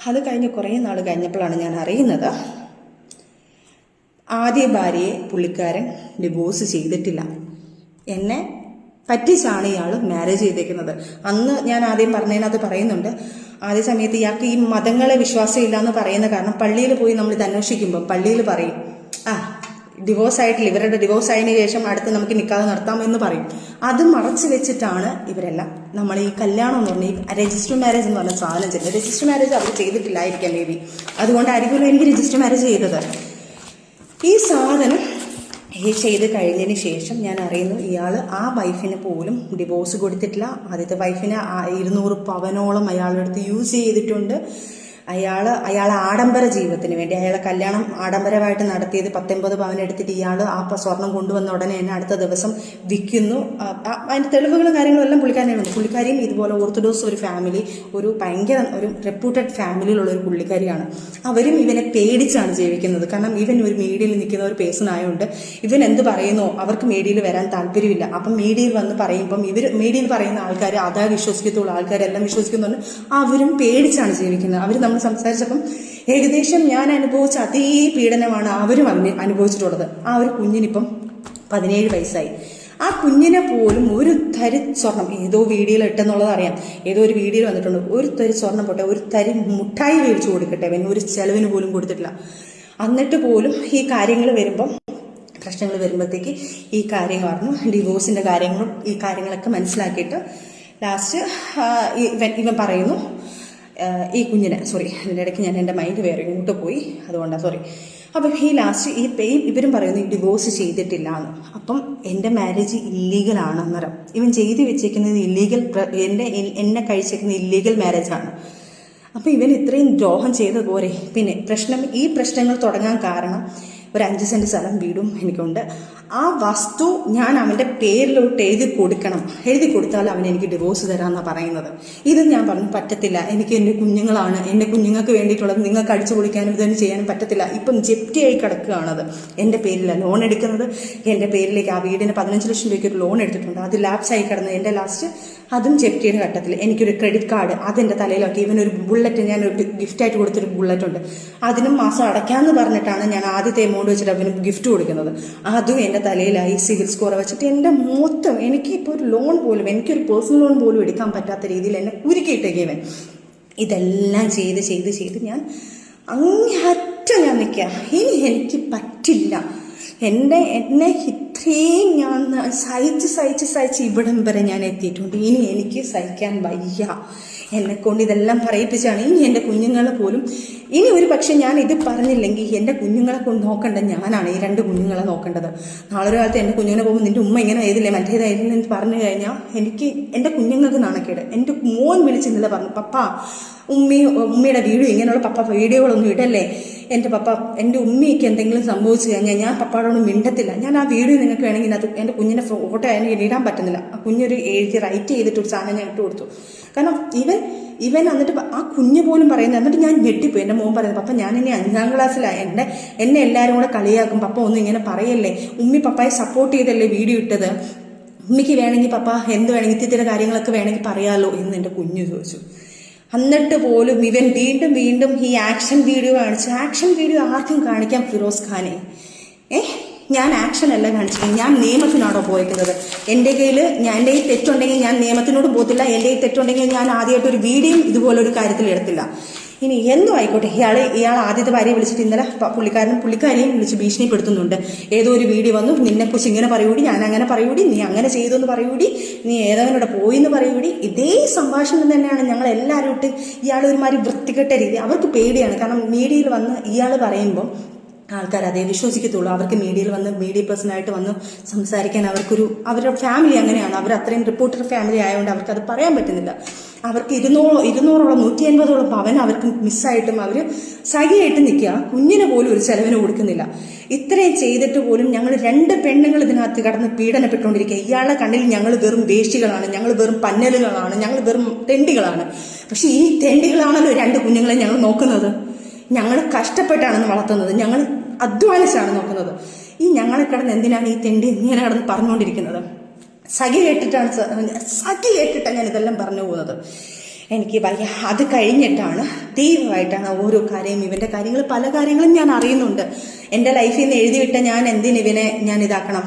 അത് കഴിഞ്ഞ് കുറേ നാൾ കഴിഞ്ഞപ്പോഴാണ് ഞാൻ അറിയുന്നത് ആദ്യ ഭാര്യയെ പുള്ളിക്കാരൻ ഡിവോഴ്സ് ചെയ്തിട്ടില്ല. എന്നെ പറ്റിച്ചാണ് ഇയാൾ മാരേജ് ചെയ്തേക്കുന്നത്. അന്ന് ഞാൻ ആദ്യം പറഞ്ഞതിനകത്ത് പറയുന്നുണ്ട്, ആദ്യ സമയത്ത് ഇയാൾക്ക് ഈ മതങ്ങളെ വിശ്വാസമില്ല എന്ന് പറയുന്ന കാരണം പള്ളിയിൽ പോയി നമ്മൾ ഇത് അന്വേഷിക്കുമ്പോൾ പള്ളിയിൽ പറയും ഡിവോഴ്സ് ആയിട്ടില്ല, ഇവരുടെ ഡിവോഴ്സ് ആയതിനു ശേഷം അടുത്ത് നമുക്ക് നിക്കാഹ് നടത്താമെന്ന് പറയും. അത് മറച്ചു വെച്ചിട്ടാണ് ഇവരെല്ലാം നമ്മൾ ഈ കല്യാണം എന്ന് പറഞ്ഞാൽ ഈ രജിസ്റ്റർ മാരേജ് എന്ന് പറഞ്ഞ സാധനം ചെയ്യുന്നത്. രജിസ്റ്റർ മാരേജ് അവർ ചെയ്തിട്ടില്ലായിരിക്കാം മേ ബി, അതുകൊണ്ടായിരിക്കുമല്ലോ എനിക്ക് രജിസ്റ്റർ മാരേജ് ചെയ്തത്. ഈ സാധനം ചെയ്ത് കഴിഞ്ഞതിന് ശേഷം ഞാൻ അറിയുന്നു ഇയാൾ ആ വൈഫിന് പോലും ഡിവോഴ്സ് കൊടുത്തിട്ടില്ല. ആദ്യത്തെ വൈഫിനെ 200 പവനോളം അയാളുടെ അടുത്ത് യൂസ് ചെയ്തിട്ടുണ്ട്. അയാൾ ആഡംബര ജീവിതത്തിന് വേണ്ടി അയാളെ കല്യാണം ആഡംബരമായിട്ട് നടത്തിയത് 19 പവൻ എടുത്തിട്ട് ഇയാൾ ആ സ്വർണം കൊണ്ടുവന്ന ഉടനെ തന്നെ അടുത്ത ദിവസം വിൽക്കുന്നു. അതിൻ്റെ തെളിവുകളും കാര്യങ്ങളും എല്ലാം പുള്ളിക്കാരിയാണ്. പുള്ളിക്കാരിയും ഇതുപോലെ ഓർത്തഡോക്സ് ഒരു ഫാമിലി, ഒരു ഭയങ്കര ഒരു റെപ്യൂട്ടഡ് ഫാമിലിയിലുള്ള ഒരു പുള്ളിക്കാരിയാണ്. അവരും ഇവനെ പേടിച്ചാണ് ജീവിക്കുന്നത്. കാരണം ഇവൻ ഒരു മീഡിയയിൽ നിൽക്കുന്ന ഒരു പേഴ്സൺ ആയതുകൊണ്ട് ഇവൻ എന്ത് പറയുന്നോ അവർക്ക് മീഡിയയിൽ വരാൻ താല്പര്യമില്ല. അപ്പം മീഡിയയിൽ വന്ന് പറയുമ്പം മീഡിയയിൽ പറയുന്ന ആൾക്കാർ അതാ വിശ്വസിക്കത്തുള്ളൂ, ആൾക്കാരെല്ലാം വിശ്വസിക്കുന്നുണ്ട്. അവരും പേടിച്ചാണ് ജീവിക്കുന്നത്. അവർ നമ്മൾ സംസാരിച്ചപ്പം ഏകദേശം ഞാൻ അനുഭവിച്ച അതേ പീഡനമാണ് അവരും അനുഭവിച്ചിട്ടുള്ളത്. ആ ഒരു കുഞ്ഞിനിപ്പം 17 വയസ്സായി. ആ കുഞ്ഞിനെ പോലും ഒരു തരി സ്വർണം ഏതോ വീഡിയോയിൽ ഇട്ടെന്നുള്ളത് അറിയാം, ഏതോ ഒരു വീഡിയോയിൽ വന്നിട്ടുണ്ട്, ഒരു തരി സ്വർണം പോട്ടെ ഒരു തരി മുട്ടായി മേടിച്ചു കൊടുക്കട്ടെ അവൻ ഒരു ചെലവിന് പോലും കൊടുത്തിട്ടില്ല. എന്നിട്ട് പോലും ഈ കാര്യങ്ങൾ വരുമ്പം പ്രശ്നങ്ങൾ വരുമ്പോഴത്തേക്ക് ഈ കാര്യങ്ങൾ പറഞ്ഞു ഡിവോഴ്സിൻ്റെ കാര്യങ്ങളും ഈ കാര്യങ്ങളൊക്കെ മനസ്സിലാക്കിയിട്ട് ലാസ്റ്റ് ഇവൻ പറയുന്നു ഈ കുഞ്ഞിനെ ഇതിൻ്റെ ഇടയ്ക്ക് ഞാൻ എൻ്റെ മൈൻഡ് വേറെ ഇങ്ങോട്ട് പോയി, അതുകൊണ്ടാണ് അപ്പം ഈ ലാസ്റ്റ് ഇവരും പറയുന്നു ഈ ഡിവോഴ്സ് ചെയ്തിട്ടില്ല എന്ന്. അപ്പം എൻ്റെ മാരേജ് ഇല്ലീഗലാണ് അന്നേരം ഇവൻ ചെയ്ത് വെച്ചേക്കുന്നത് ഇല്ലീഗൽ, എന്നെ കഴിച്ചേക്കുന്ന ഇല്ലീഗൽ മാരേജാണ്. അപ്പം ഇവൻ ഇത്രയും ദ്രോഹം ചെയ്തത് പോരെ. പിന്നെ ഈ പ്രശ്നങ്ങൾ തുടങ്ങാൻ കാരണം ഒരു 5 സെൻറ്റ് സ്ഥലം വീടും എനിക്കുണ്ട്. ആ വസ്തു ഞാൻ അവൻ്റെ പേരിലോട്ട് എഴുതി കൊടുത്താൽ അവൻ എനിക്ക് ഡിവോഴ്സ് തരാമെന്നാണ് പറയുന്നത്. ഇത് ഞാൻ പറഞ്ഞു പറ്റത്തില്ല, എനിക്ക് എൻ്റെ കുഞ്ഞുങ്ങളാണ്, എൻ്റെ കുഞ്ഞുങ്ങൾക്ക് വേണ്ടിയിട്ടുള്ളത് നിങ്ങൾക്ക് അടിച്ചു പൊളിക്കാനും ഇതൊന്നും ചെയ്യാനും പറ്റത്തില്ല. ഇപ്പം ജപ്തിയായി കിടക്കുകയാണത്. എൻ്റെ പേരിലാണ് ലോൺ എടുക്കുന്നത്, എൻ്റെ പേരിലേക്ക് ആ വീടിന് 15 ലക്ഷം രൂപയ്ക്ക് ഒരു ലോൺ എടുത്തിട്ടുണ്ട്, അത് ലാപ്സായി കിടന്നത്. എൻ്റെ ലാസ്റ്റ് അതും ജപ്തിയുടെ ഘട്ടത്തിൽ എനിക്കൊരു ക്രെഡിറ്റ് കാർഡ് അതെൻ്റെ തലയിലാക്കി. ഇവനൊരു ബുള്ളറ്റ് ഞാൻ ഒരു ഗിഫ്റ്റായിട്ട് കൊടുത്തൊരു ബുള്ളറ്റ് ഉണ്ട്, അതിനും മാസം അടയ്ക്കാമെന്ന് പറഞ്ഞിട്ടാണ് ഞാൻ ആദ്യത്തെ എമൗണ്ട് വെച്ചിട്ട് അവന് ഗിഫ്റ്റ് കൊടുക്കുന്നത്. അതും എൻ്റെ തലയിലായി സിവിൽ സ്കോർ വെച്ചിട്ട് എൻ്റെ മൊത്തം എനിക്കിപ്പോൾ ഒരു ലോൺ പോലും, എനിക്കൊരു പേഴ്സണൽ ലോൺ പോലും എടുക്കാൻ പറ്റാത്ത രീതിയിൽ എന്നെ കുരുക്കിയിട്ടേക്കവൻ. ഇതെല്ലാം ചെയ്ത് ഞാൻ അങ്ങേയറ്റം ഞാൻ നിൽക്കുക. ഇനി എനിക്ക് പറ്റില്ല, എന്നെ ഇത്രയും ഞാൻ സഹിച്ച് ഇവിടം വരെ ഞാൻ എത്തിയിട്ടുണ്ട്. ഇനി എനിക്ക് സഹിക്കാൻ വയ്യ, എന്നെക്കൊണ്ട് ഇതെല്ലാം പറയിപ്പിച്ചാണ്. ഇനി എൻ്റെ കുഞ്ഞുങ്ങളെ പോലും ഇനി ഒരു പക്ഷെ ഞാൻ ഇത് പറഞ്ഞില്ലെങ്കിൽ എൻ്റെ കുഞ്ഞുങ്ങളെ കൊണ്ട് നോക്കേണ്ടത് ഞാനാണ്, ഈ 2 കുഞ്ഞുങ്ങളെ നോക്കേണ്ടത്. നാളെ ഒരു കാലത്ത് എൻ്റെ കുഞ്ഞുങ്ങളെ പോകുമ്പോൾ നിൻ്റെ ഉമ്മ ഇങ്ങനെ ആയതില്ലേ മറ്റേതായിരുന്നു എന്ന് പറഞ്ഞു കഴിഞ്ഞാൽ എനിക്ക് എൻ്റെ കുഞ്ഞുങ്ങൾക്ക് നാണക്കേട്. എൻ്റെ മോൻ വിളിച്ചിരുന്നില്ല പറഞ്ഞു, പപ്പ ഉമ്മയുടെ വീഡിയോ ഇങ്ങനെയുള്ള പപ്പ വീഡിയോകളൊന്നും ഇടല്ലേ, എൻ്റെ ഉമ്മയ്ക്ക് എന്തെങ്കിലും സംഭവിച്ചു കഴിഞ്ഞാൽ ഞാൻ പപ്പാടോട് മിണ്ടത്തില്ല, ഞാൻ ആ വീഡിയോ നിങ്ങൾക്ക് വേണമെങ്കിൽ അത് എൻ്റെ കുഞ്ഞിൻ്റെ ഫോട്ടോ എനിക്ക് ഇടാൻ പറ്റുന്നില്ല. ആ കുഞ്ഞൊരു റൈറ്റ് ചെയ്തിട്ടൊരു സാധനം ഞാൻ ഇട്ട് കൊടുത്തു. കാരണം ഇവൻ എന്നിട്ട് ആ കുഞ്ഞ് പോലും പറയുന്നത്. എന്നിട്ട് ഞാൻ ഞെട്ടിപ്പോയി. എൻ്റെ മോൻ പറയുന്നത്, പപ്പ ഞാൻ ഇനി 5ാം ക്ലാസ്സിലാണ്, എന്നെ എല്ലാവരും കൂടെ കളിയാക്കും, പപ്പ ഒന്നും ഇങ്ങനെ പറയല്ലേ, ഉമ്മി പപ്പായെ സപ്പോർട്ട് ചെയ്തല്ലേ വീഡിയോ ഇട്ടത്, ഉമ്മിക്ക് വേണമെങ്കിൽ പപ്പ എന്ത് വേണമെങ്കിൽ ഇത്തിരി കാര്യങ്ങളൊക്കെ വേണമെങ്കിൽ പറയാമല്ലോ എന്ന് എൻ്റെ കുഞ്ഞ് ചോദിച്ചു. എന്നിട്ട് പോലും ഇവൻ വീണ്ടും ഈ ആക്ഷൻ വീഡിയോ കാണിച്ചു. ആക്ഷൻ വീഡിയോ ആർക്കും കാണിക്കാം ഫിറോസ് ഖാനെ, ഞാൻ ആക്ഷൻ അല്ല കാണിച്ചത്, ഞാൻ നിയമത്തിനാണോ പോയിരിക്കുന്നത്. എൻ്റെ കയ്യിൽ തെറ്റുണ്ടെങ്കിൽ ഞാൻ നിയമത്തിനോട് പോകത്തില്ല. എൻ്റെ തെറ്റുണ്ടെങ്കിൽ ഞാൻ ആദ്യമായിട്ട് ഒരു വീഡിയോ ഇതുപോലൊരു കാര്യത്തിൽ എടുത്തില്ല. ഇനി എന്തോ ആയിക്കോട്ടെ, ഇയാൾ ആദ്യത്തെ ഭാര്യയെ വിളിച്ചിട്ട് ഇന്നലെ പുള്ളിക്കാരിയും വിളിച്ച് ഭീഷണിപ്പെടുത്തുന്നുണ്ട്. ഏതോ ഒരു വീഡിയോ വന്നു, നിന്നെക്കുറിച്ച് ഇങ്ങനെ പറയൂടി, ഞാൻ അങ്ങനെ പറയൂടി, നീ അങ്ങനെ ചെയ്തു എന്ന് പറയൂടി, നീ ഏതവനോടെ പോയി എന്ന് പറയൂടി. ഇതേ സംഭാഷണം തന്നെയാണ് ഞങ്ങൾ എല്ലാവരും ഇട്ട് ഇയാൾ ഒരുമാതിരി വൃത്തികെട്ട രീതി. അവർക്ക് പേടിയാണ്, കാരണം മീഡിയയിൽ വന്ന് ഇയാൾ പറയുമ്പം ആൾക്കാർ അതേ വിശ്വസിക്കത്തുള്ളൂ. അവർക്ക് മീഡിയയിൽ വന്ന് മീഡിയ പേഴ്സണായിട്ട് വന്ന് സംസാരിക്കാൻ അവരുടെ ഫാമിലി അങ്ങനെയാണ്. അവർ അത്രയും റിപ്പോർട്ടർ ഫാമിലി ആയതുകൊണ്ട് അവർക്ക് അത് പറയാൻ പറ്റുന്നില്ല. അവർക്ക് 200ഓളം 150ഓളം പവൻ അവർക്ക് മിസ്സായിട്ടും അവർ സഹിയായിട്ട് നിൽക്കുക. കുഞ്ഞിന് പോലും ഒരു ചെലവിന് കൊടുക്കുന്നില്ല. ഇത്രയും ചെയ്തിട്ട് പോലും ഞങ്ങൾ 2 പെണ്ണുങ്ങൾ ഇതിനകത്ത് കടന്ന് പീഡനപ്പെട്ടുകൊണ്ടിരിക്കുക. ഇയാളുടെ കണ്ണിൽ ഞങ്ങൾ വെറും വേഷ്ടികളാണ്, ഞങ്ങൾ വെറും പന്നലുകളാണ്, ഞങ്ങൾ വെറും തെണ്ടികളാണ്. പക്ഷെ ഈ തെണ്ടികളാണല്ലോ 2 കുഞ്ഞുങ്ങളെ ഞങ്ങൾ നോക്കുന്നത്. ഞങ്ങൾ കഷ്ടപ്പെട്ടാണ് വളർത്തുന്നത്, ഞങ്ങൾ അധ്വാനിച്ചാണ് നോക്കുന്നത്. ഈ ഞങ്ങളെ കിടന്ന് എന്തിനാണ് ഈ തെണ്ടി ഇങ്ങനെ കിടന്ന് പറഞ്ഞുകൊണ്ടിരിക്കുന്നത്? സഖി കേട്ടിട്ടാണ് ഞാൻ ഇതെല്ലാം പറഞ്ഞു പോകുന്നത്. എനിക്ക് വയ്യ. അത് കഴിഞ്ഞിട്ടാണ് ദൈവമായിട്ടാണ് ഓരോ കാര്യം, ഇവൻ്റെ കാര്യങ്ങൾ പല കാര്യങ്ങളും ഞാൻ അറിയുന്നുണ്ട്. എൻ്റെ ലൈഫിൽ നിന്ന് എഴുതിവിട്ട ഞാൻ ഇവനെ ഞാൻ ഇതാക്കണം?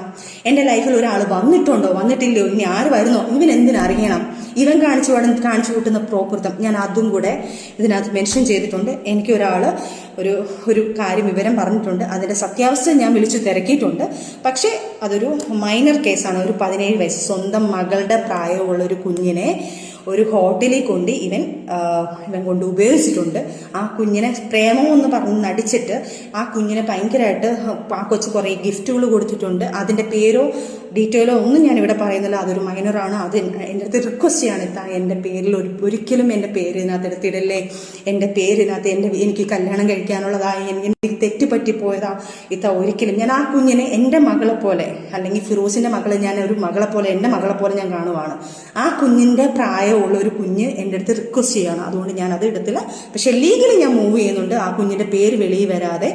എൻ്റെ ലൈഫിൽ ഒരാൾ വന്നിട്ടുണ്ടോ, വന്നിട്ടില്ലയോ, ഇനി ആര് വരുന്നോ, ഇവൻ എന്തിനറിയണം? ഇവൻ കാണിച്ചു കൂട്ടുന്ന പ്രോകൃതം ഞാൻ അതും കൂടെ ഇതിനകത്ത് മെൻഷൻ ചെയ്തിട്ടുണ്ട്. എനിക്ക് ഒരു കാര്യം വിവരം പറഞ്ഞിട്ടുണ്ട്. അതിൻ്റെ സത്യാവസ്ഥ ഞാൻ വിളിച്ചു തിരക്കിയിട്ടുണ്ട്. പക്ഷേ അതൊരു മൈനർ കേസാണ്. ഒരു 17 വയസ്സ് സ്വന്തം മകളുടെ പ്രായമുള്ള ഒരു കുഞ്ഞിനെ ഒരു ഹോട്ടലിൽ കൊണ്ട് ഇവൻ കൊണ്ട് ഉപയോഗിച്ചിട്ടുണ്ട്. ആ കുഞ്ഞിനെ പ്രേമമെന്ന് പറഞ്ഞ് നടിച്ചിട്ട് ആ കുഞ്ഞിനെ ഭയങ്കരമായിട്ട് ആ കൊച്ചു കുറേ ഗിഫ്റ്റുകൾ കൊടുത്തിട്ടുണ്ട്. അതിൻ്റെ പേരോ ഡീറ്റെയിലോ ഒന്നും ഞാനിവിടെ പറയുന്നില്ല. അതൊരു മൈനറാണ്. അത് എൻ്റെ അടുത്ത് റിക്വസ്റ്റ് ചെയ്യാണ്, എൻ്റെ പേരിൽ ഒരിക്കലും എൻ്റെ പേര് ഇതിനകത്ത് എടുത്തിടല്ലേ. എൻ്റെ പേരിനകത്ത് എനിക്ക് കല്യാണം കഴിക്കാനുള്ളതായി എനിക്ക് തെറ്റുപറ്റിപ്പോയതാ. ഒരിക്കലും ഞാൻ ആ കുഞ്ഞിനെ എൻ്റെ മകളെ പോലെ, അല്ലെങ്കിൽ ഫിറോസിൻ്റെ മകളെ ഞാൻ ഒരു മകളെ പോലെ, എൻ്റെ മകളെ പോലെ ഞാൻ കാണുവാണ്. ആ കുഞ്ഞിൻ്റെ പ്രായമുള്ള ഒരു കുഞ്ഞ് എൻ്റെ അടുത്ത് റിക്വസ്റ്റ് ചെയ്യാണ്. അതുകൊണ്ട് ഞാൻ അത് എടുത്തില്ല. പക്ഷെ ലീഗലി ഞാൻ മൂവ് ചെയ്യുന്നുണ്ട്. ആ കുഞ്ഞിൻ്റെ പേര് വെളിയിൽ വരാതെ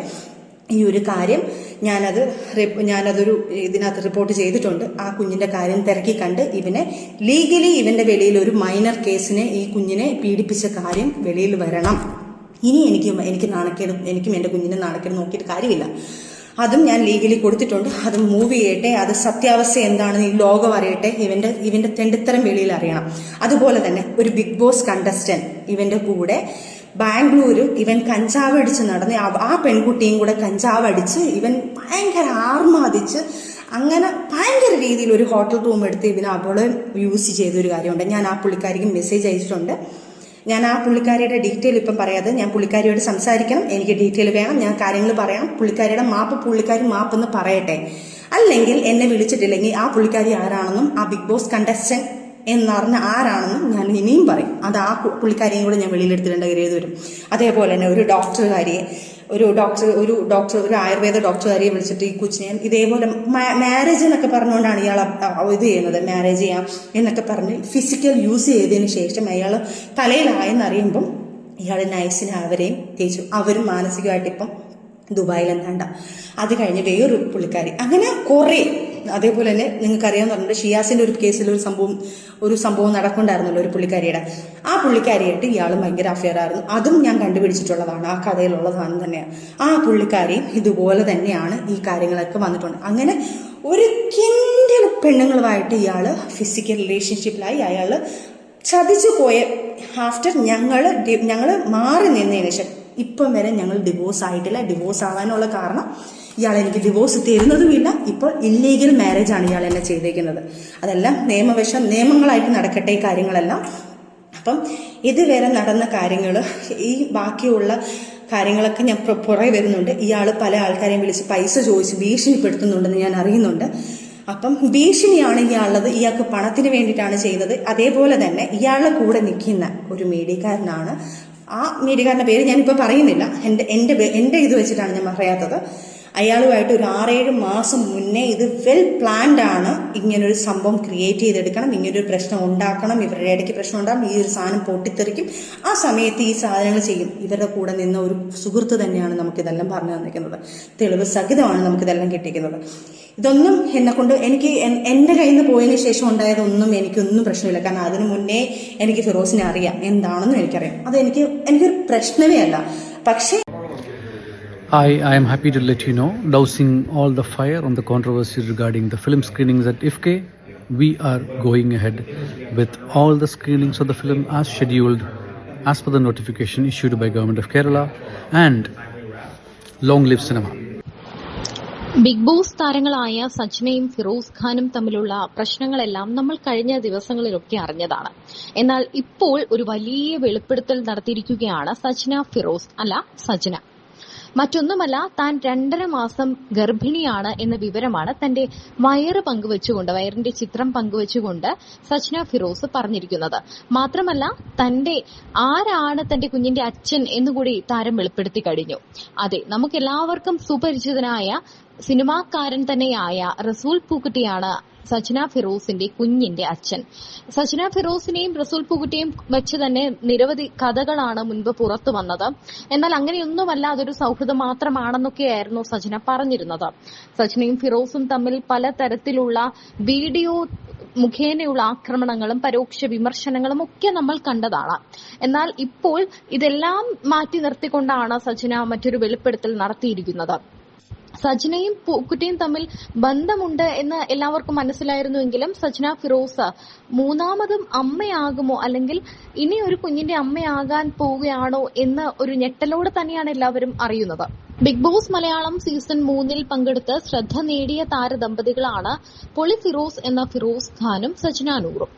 ഈ ഒരു കാര്യം ഞാനതൊരു ഇതിനകത്ത് റിപ്പോർട്ട് ചെയ്തിട്ടുണ്ട്. ആ കുഞ്ഞിൻ്റെ കാര്യം തിരക്കി കണ്ട് ലീഗലി ഇവൻ്റെ വെളിയിൽ ഒരു മൈനർ കേസിനെ ഈ കുഞ്ഞിനെ പീഡിപ്പിച്ച കാര്യം വെളിയിൽ വരണം. ഇനി എനിക്ക് നാണക്കേട്, എനിക്കും എൻ്റെ കുഞ്ഞിനെ നാണക്കേട് നോക്കിയിട്ട് കാര്യമില്ല. അതും ഞാൻ ലീഗലി കൊടുത്തിട്ടുണ്ട്. അത് മൂവ് ചെയ്യട്ടെ. അത് സത്യാവസ്ഥ എന്താണെന്ന് ഈ ലോകം അറിയട്ടെ. ഇവൻ്റെ തെണ്ടിത്തരം വെളിയിൽ അറിയണം. അതുപോലെ തന്നെ ഒരു ബിഗ് ബോസ് കണ്ടസ്റ്റന്റ് ഇവൻ്റെ കൂടെ ബാംഗ്ലൂർ ഇവൻ കഞ്ചാവ് അടിച്ച് നടന്ന് ആ പെൺകുട്ടിയും കൂടെ കഞ്ചാവ് അടിച്ച് ഇവൻ ഭയങ്കര ആർമാദിച്ച് അങ്ങനെ ഭയങ്കര രീതിയിൽ ഒരു ഹോട്ടൽ റൂം എടുത്ത് അവളെ യൂസ് ചെയ്തൊരു കാര്യമുണ്ട്. ഞാൻ ആ പുള്ളിക്കാരിക്ക് മെസ്സേജ് അയച്ചിട്ടുണ്ട്. ഞാൻ ആ പുള്ളിക്കാരിയുടെ ഡീറ്റെയിൽ ഇപ്പം പറയാതെ, ഞാൻ പുള്ളിക്കാരിയോട് സംസാരിക്കണം, എനിക്ക് ഡീറ്റെയിൽ വേണം, ഞാൻ കാര്യങ്ങൾ പറയാം. പുള്ളിക്കാരിയുടെ പുള്ളിക്കാരി മാപ്പെന്ന് പറയട്ടെ. അല്ലെങ്കിൽ എന്നെ വിളിച്ചിട്ടില്ലെങ്കിൽ ആ പുള്ളിക്കാരി ആരാണെന്നും ആ ബിഗ് ബോസ് കണ്ടസ്റ്റന്റ് എന്നറിഞ്ഞ ആരാണെന്നും ഞാൻ ഇനിയും പറയും. അത് ആ പുള്ളിക്കാരിയും കൂടെ ഞാൻ വെളിയിലെടുത്തിട്ടുണ്ട് കരുതി വരും. അതേപോലെ തന്നെ ഒരു ആയുർവേദ ഡോക്ടറുകാരിയെ വിളിച്ചിട്ട് ഈ കൊച്ചിനെ ഇതേപോലെ മാരേജ് എന്നൊക്കെ പറഞ്ഞുകൊണ്ടാണ് ഇയാൾ ഇത് ചെയ്യുന്നത്. മാരേജ് ചെയ്യാം എന്നൊക്കെ പറഞ്ഞ് ഫിസിക്കൽ യൂസ് ചെയ്തതിന് ശേഷം അയാൾ തലയിലായെന്നറിയുമ്പം ഇയാൾ നൈസിന് അവരെയും തേച്ചു. അവരും മാനസികമായിട്ട് ഇപ്പം ദുബായിലെന്താണ്ട. അത് കഴിഞ്ഞ് വേറൊരു പുള്ളിക്കാരി, അങ്ങനെ കുറേ. അതേപോലെ തന്നെ നിങ്ങൾക്കറിയാമെന്ന് പറഞ്ഞിട്ട് ഷിയാസിൻ്റെ ഒരു കേസിൽ ഒരു സംഭവം നടക്കുന്നുണ്ടായിരുന്നല്ലോ ഒരു പുള്ളിക്കാരിയുടെ. ആ പുള്ളിക്കാരിയായിട്ട് ഇയാളും ഭയങ്കര അഫെയർ ആയിരുന്നു. അതും ഞാൻ കണ്ടുപിടിച്ചിട്ടുള്ളതാണ്, ആ കഥയിലുള്ളതാണ് തന്നെയാണ്. ആ പുള്ളിക്കാരി ഇതുപോലെ തന്നെയാണ് ഈ കാര്യങ്ങളൊക്കെ വന്നിട്ടുണ്ട്. അങ്ങനെ ഒരു കിൻഡൽ പെണ്ണുങ്ങളുമായിട്ട് ഇയാൾ ഫിസിക്കൽ റിലേഷൻഷിപ്പിലായി. അയാൾ ചതിച്ചു പോയ ആഫ്റ്റർ ഞങ്ങൾ മാറി നിന്നതിന് ശേഷം ഇപ്പം വരെ ഞങ്ങൾ ഡിവോഴ്സ് ആയിട്ടില്ല. ഡിവോഴ്സ് ആവാനുള്ള കാരണം ഇയാൾ എനിക്ക് ഡിവോഴ്സ് തരുന്നതുമില്ല. ഇപ്പോൾ ഇല്ലീഗൽ മാരേജാണ് ഇയാൾ എന്നെ ചെയ്തേക്കുന്നത്. അതെല്ലാം നിയമങ്ങളായിട്ട് നടക്കട്ടെ ഈ കാര്യങ്ങളെല്ലാം. അപ്പം ഇതുവരെ നടന്ന കാര്യങ്ങൾ, ഈ ബാക്കിയുള്ള കാര്യങ്ങളൊക്കെ ഞാൻ പുറകെ വരുന്നുണ്ട്. ഇയാൾ പല ആൾക്കാരെയും വിളിച്ച് പൈസ ചോദിച്ച് ഭീഷണിപ്പെടുത്തുന്നുണ്ടെന്ന് ഞാൻ അറിയുന്നുണ്ട്. അപ്പം ഭീഷണിയാണ് ഇയാളുള്ളത്. ഇയാൾക്ക് പണത്തിന് വേണ്ടിയിട്ടാണ് ചെയ്തത്. അതേപോലെ തന്നെ ഇയാളുടെ കൂടെ നിൽക്കുന്ന ഒരു മീഡിയക്കാരനാണ്. ആ മീഡിയക്കാരൻ്റെ പേര് ഞാനിപ്പോൾ പറയുന്നില്ല, എൻ്റെ ഇത് വെച്ചിട്ടാണ് ഞാൻ പറയാത്തത്. അയാളുമായിട്ട് ഒരു 6-7 മാസം മുന്നേ ഇത് വെൽ പ്ലാൻഡ് ആണ്. ഇങ്ങനൊരു സംഭവം ക്രിയേറ്റ് ചെയ്തെടുക്കണം, ഇങ്ങനൊരു പ്രശ്നം ഉണ്ടാക്കണം, ഇവരുടെ ഇടയ്ക്ക് പ്രശ്നം ഉണ്ടാകും, ഈ ഒരു സാധനം പൊട്ടിത്തെറിക്കും, ആ സമയത്ത് ഈ സാധനങ്ങൾ ചെയ്യും. ഇവരുടെ കൂടെ നിന്ന ഒരു സുഹൃത്ത് തന്നെയാണ് നമുക്കിതെല്ലാം പറഞ്ഞു തന്നിരിക്കുന്നത്. തെളിവ് സഹിതമാണ് നമുക്കിതെല്ലാം കിട്ടിയിരിക്കുന്നത്. ഇതൊന്നും എന്നെക്കൊണ്ട് എൻ്റെ കയ്യിൽ നിന്ന് പോയതിന് ശേഷം ഉണ്ടായതൊന്നും എനിക്കൊന്നും പ്രശ്നമില്ല. കാരണം അതിനു മുന്നേ എനിക്ക് ഫിറോസിനെ അറിയാം, എന്താണെന്നും എനിക്കറിയാം. അത് എനിക്കൊരു പ്രശ്നമേ അല്ല. പക്ഷേ I am happy to let you know, dousing all the fire on the controversy regarding the film screenings at IFK, we are going ahead with all the screenings of the film as scheduled, as per the notification issued by Government of Kerala, and long live cinema. Bigg Boss താരങ്ങളായ സജ്നയും ഫിറോസ് ഖാനും തമ്മിലുള്ള പ്രശ്നങ്ങളെല്ലാം നമ്മൾ കഴിഞ്ഞ ദിവസങ്ങളിലൊക്കെ അറിഞ്ഞതാണ്. എന്നാൽ ഇപ്പോൾ ഒരു വലിയ വെളിപ്പെടുത്തൽ നടത്തിയിരിക്കുകയാണ് സജ്ന. മറ്റൊന്നുമല്ല, താൻ 2.5 മാസം ഗർഭിണിയാണ് എന്ന വിവരമാണ് തന്റെ വയറിന്റെ ചിത്രം പങ്കുവച്ചുകൊണ്ട് സജ്ന ഫിറോസ് പറഞ്ഞിരിക്കുന്നത്. മാത്രമല്ല, ആരാണ് തന്റെ കുഞ്ഞിന്റെ അച്ഛൻ എന്നുകൂടി താരം വെളിപ്പെടുത്തി കഴിഞ്ഞു. അതെ, നമുക്കെല്ലാവർക്കും സുപരിചിതനായ സിനിമാക്കാരൻ തന്നെയായ റസൂൽ പൂക്കുട്ടിയാണ് സജ്ന ഫിറോസിന്റെ കുഞ്ഞിന്റെ അച്ഛൻ. സജ്ന ഫിറോസിനെയും റസൂൽ പൂക്കുട്ടിയെയും വെച്ച് തന്നെ നിരവധി കഥകളാണ് മുൻപ് പുറത്തു വന്നത്. എന്നാൽ അങ്ങനെയൊന്നുമല്ല, അതൊരു സൗഹൃദം മാത്രമാണെന്നൊക്കെയായിരുന്നു സജ്ന പറഞ്ഞിരുന്നത്. സജ്നയും ഫിറോസും തമ്മിൽ പലതരത്തിലുള്ള വീഡിയോ മുഖേനയുള്ള ആക്രമണങ്ങളും പരോക്ഷ വിമർശനങ്ങളും ഒക്കെ നമ്മൾ കണ്ടതാണ്. എന്നാൽ ഇപ്പോൾ ഇതെല്ലാം മാറ്റി നിർത്തിക്കൊണ്ടാണ് സജ്ന മറ്റൊരു വെളിപ്പെടുത്തൽ നടത്തിയിരിക്കുന്നത്. സജ്നയും പൂക്കുട്ടിയും തമ്മിൽ ബന്ധമുണ്ട് എന്ന് എല്ലാവർക്കും മനസ്സിലായിരുന്നുവെങ്കിലും സജ്ന ഫിറോസ് മൂന്നാമതും അമ്മയാകുമോ, അല്ലെങ്കിൽ ഇനി ഒരു കുഞ്ഞിന്റെ അമ്മയാകാൻ പോവുകയാണോ എന്ന് ഒരു ഞെട്ടലോടെ തന്നെയാണ് എല്ലാവരും അറിയുന്നത്. ബിഗ് ബോസ് മലയാളം സീസൺ 3 പങ്കെടുത്ത് ശ്രദ്ധ നേടിയ താരദമ്പതികളാണ് പൊളി ഫിറോസ് എന്ന ഫിറോസ് ഖാനും സജ്ന നൂറും.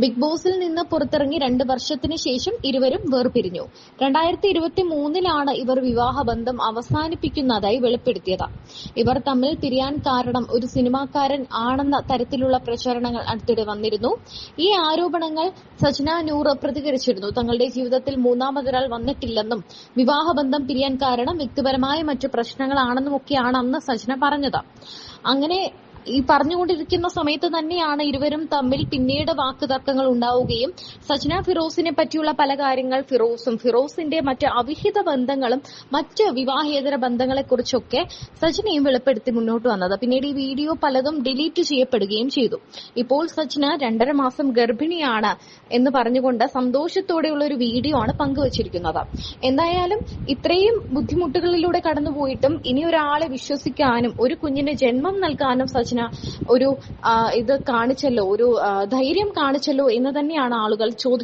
ബിഗ് ബോസിൽ നിന്ന് പുറത്തിറങ്ങി 2 വർഷത്തിന് ശേഷം ഇരുവരും വേർപിരിഞ്ഞു. 2023 ഇവർ വിവാഹബന്ധം അവസാനിപ്പിക്കുന്നതായി വെളിപ്പെടുത്തിയത്. ഇവർ തമ്മിൽ പിരിയാൻ കാരണം ഒരു സിനിമാക്കാരൻ ആണെന്ന തരത്തിലുള്ള പ്രചരണങ്ങൾ അടുത്തിടെ വന്നിരുന്നു. ഈ ആരോപണങ്ങൾ സജ്ന നൂർ പ്രതികരിച്ചിരുന്നു. തങ്ങളുടെ ജീവിതത്തിൽ മൂന്നാമതൊരാൾ വന്നിട്ടില്ലെന്നും വിവാഹബന്ധം പിരിയാൻ കാരണം വ്യക്തിപരമായ മറ്റു പ്രശ്നങ്ങളാണെന്നുമൊക്കെയാണ് അന്ന് സജ്ന പറഞ്ഞത്. അങ്ങനെ ഈ പറഞ്ഞുകൊണ്ടിരിക്കുന്ന സമയത്ത് തന്നെയാണ് ഇരുവരും തമ്മിൽ പിന്നീട് വാക്കുതർക്കങ്ങൾ ഉണ്ടാവുകയും സജ്ന ഫിറോസിനെ പറ്റിയുള്ള പല കാര്യങ്ങൾ ഫിറോസിന്റെ മറ്റ് അവിഹിത ബന്ധങ്ങളും മറ്റ് വിവാഹേതര ബന്ധങ്ങളെക്കുറിച്ചൊക്കെ സജ്നയും വെളിപ്പെടുത്തി മുന്നോട്ട് വന്നത്. പിന്നീട് ഈ വീഡിയോ പലതും ഡിലീറ്റ് ചെയ്യപ്പെടുകയും ചെയ്തു. ഇപ്പോൾ സജ്ന 2.5 മാസം ഗർഭിണിയാണ് എന്ന് പറഞ്ഞുകൊണ്ട് സന്തോഷത്തോടെയുള്ള ഒരു വീഡിയോ ആണ് പങ്കുവച്ചിരിക്കുന്നത്. എന്തായാലും ഇത്രയും ബുദ്ധിമുട്ടുകളിലൂടെ കടന്നുപോയിട്ടും ഇനി ഒരാളെ വിശ്വസിക്കാനും ഒരു കുഞ്ഞിന് ജന്മം നൽകാനും സജ്ന ഒരു ധൈര്യം കാണിച്ചല്ലോ എന്ന് തന്നെയാണ് ആളുകൾ ചോദിക്കുന്നത്.